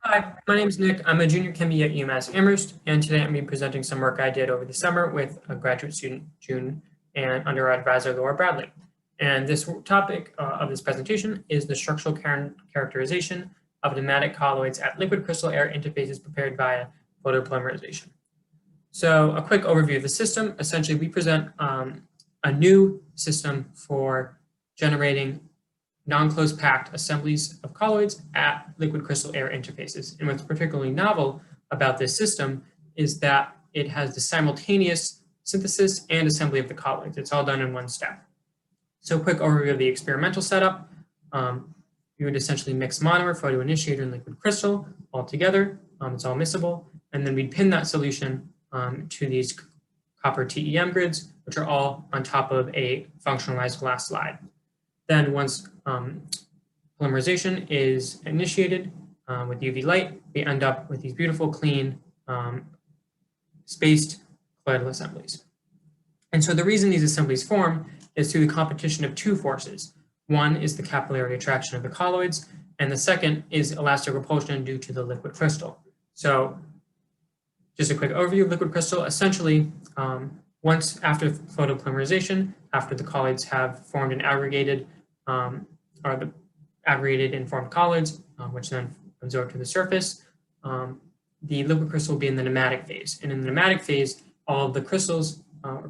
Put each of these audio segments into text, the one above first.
Hi, my name is Nick. I'm a junior chemie at UMass Amherst, and today I'm going to be presenting some work I did over the summer with a graduate student, June, and undergrad advisor, Laura Bradley. And this topic of this presentation is the structural characterization of nematic colloids at liquid crystal air interfaces prepared via photopolymerization. So a quick overview of the system. Essentially, we present a new system for generating non-closed packed assemblies of colloids at liquid crystal air interfaces. And what's particularly novel about this system is that it has the simultaneous synthesis and assembly of the colloids. It's all done in one step. So quick overview of the experimental setup. You would essentially mix monomer, photoinitiator, and liquid crystal all together. It's all miscible. And then we'd pin that solution to these copper TEM grids, which are all on top of a functionalized glass slide. Then once polymerization is initiated with UV light, we end up with these beautiful, clean, spaced colloidal assemblies. And so the reason these assemblies form is through the competition of two forces. One is the capillary attraction of the colloids, and the second is elastic repulsion due to the liquid crystal. So just a quick overview of liquid crystal. Essentially, once after photopolymerization, after the colloids have formed and aggregated, or the aggregated and formed colloids, which then absorb to the surface, the liquid crystal will be in the nematic phase. And in the nematic phase, all of the crystals or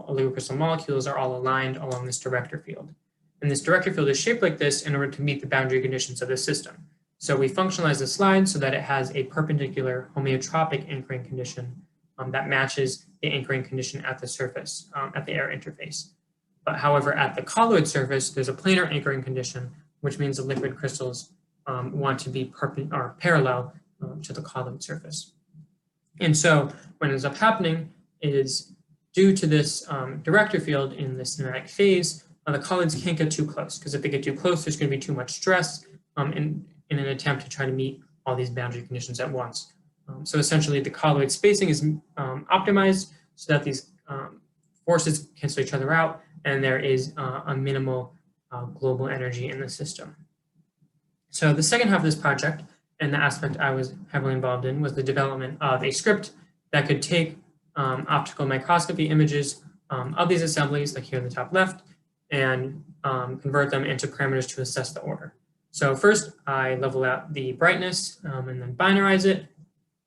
liquid crystal molecules are all aligned along this director field. And this director field is shaped like this in order to meet the boundary conditions of the system. So we functionalize the slide so that it has a perpendicular homeotropic anchoring condition that matches the anchoring condition at the surface, at the air interface. But however, at the colloid surface, there's a planar anchoring condition, which means the liquid crystals want to be parallel to the colloid surface. And so what ends up happening is due to this director field in this nematic phase, the colloids can't get too close, because if they get too close, there's going to be too much stress in an attempt to try to meet all these boundary conditions at once. So essentially, the colloid spacing is optimized so that these forces cancel each other out, and there is a minimal global energy in the system. So the second half of this project, and the aspect I was heavily involved in, was the development of a script that could take optical microscopy images of these assemblies, like here in the top left, and convert them into parameters to assess the order. So first, I level out the brightness and then binarize it.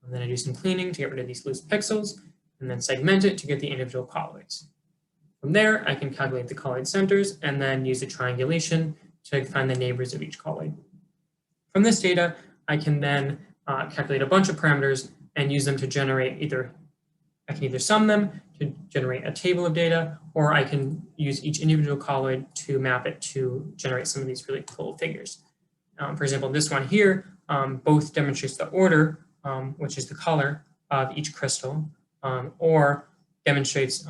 And then I do some cleaning to get rid of these loose pixels, and then segment it to get the individual colloids. From there, I can calculate the colloid centers and then use the triangulation to find the neighbors of each colloid. From this data, I can then calculate a bunch of parameters and use them to generate I can either sum them to generate a table of data, or I can use each individual colloid to map it to generate some of these really cool figures. For example, this one here both demonstrates the order, which is the color of each crystal, or demonstrates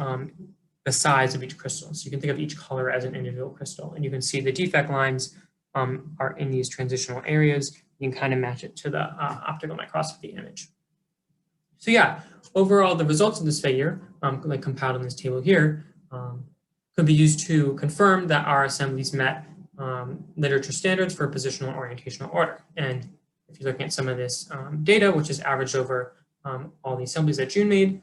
the size of each crystal. So you can think of each color as an individual crystal, and you can see the defect lines are in these transitional areas. You can kind of match it to the optical microscopy image. So yeah, overall, the results of this figure, like compiled in this table here, could be used to confirm that our assemblies met literature standards for positional orientational order. And if you're looking at some of this data, which is averaged over all the assemblies that June made,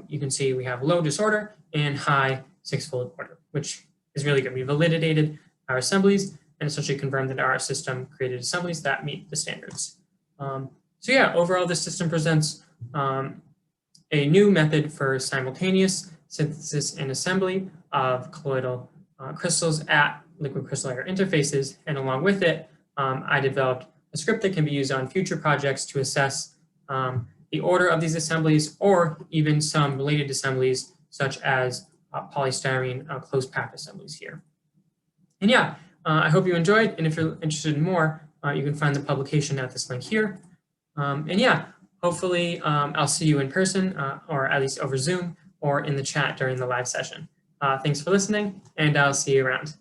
you can see we have low disorder and high six-fold order, which is really good. We validated our assemblies and essentially confirmed that our system created assemblies that meet the standards. So yeah, overall, this system presents a new method for simultaneous synthesis and assembly of colloidal crystals at liquid crystal air interfaces. And along with it, I developed a script that can be used on future projects to assess the order of these assemblies, or even some related assemblies, such as polystyrene closed pack assemblies here. And yeah, I hope you enjoyed. And if you're interested in more, you can find the publication at this link here. And yeah, hopefully I'll see you in person, or at least over Zoom, or in the chat during the live session. Thanks for listening, and I'll see you around.